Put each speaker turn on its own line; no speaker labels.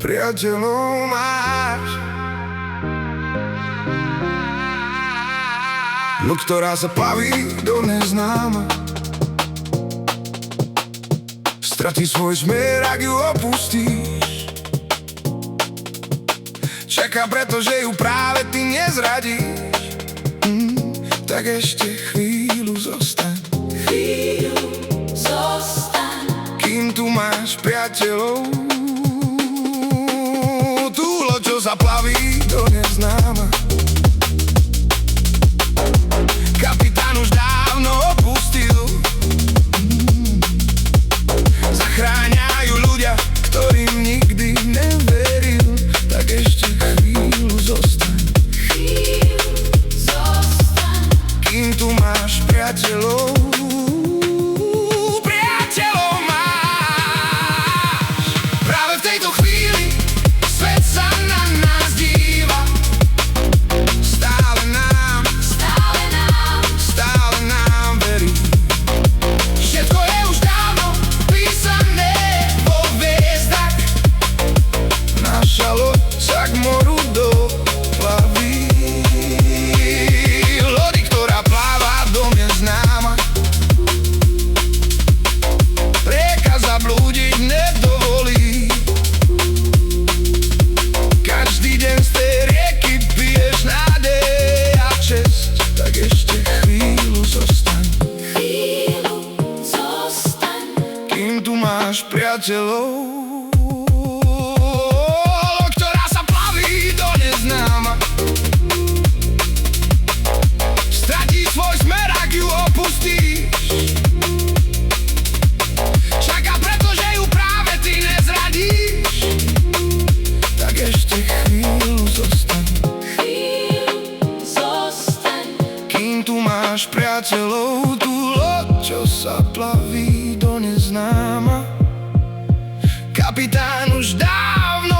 priateľov máš, no ktorá sa plaví do neznáma. Stratí svoj smer, ak ju opustíš. Čaká, pretože ju práve ty nezradíš. Tak ešte chvíľu zostaň, kým tu máš priateľov. Tú loď, čo sa plaví do neznáma. Kapitán už dávno opustil. Zachráňajú ľudia, ktorým nikdy neveril. Tak ešte chvíľu zostaň, kým tu máš priateľov. Priateľov máš. Práve v tejto chvíli svet sa na nás díva. Stále nám verí. Všetko je už dávno písané vo hviezdach. Naša loď sa k moru doplaví. Lodi, ktorá pláva do neznáma. Rieka zablúdiť nedovolí. Každý deň z tej rieky piješ nádej a česť. Tak ešte chvíľu zostaň, kým tu máš priateľov. Ktorá sa plaví do neznáma. Stratí svoj smer, ak ju opustíš. Čaká, pretože ju práve ty nezradíš. Tak ešte chvíľu zostaň, kým tu máš priateľov. Tú loď, čo sa plaví do neznáma. Kapitán už dávno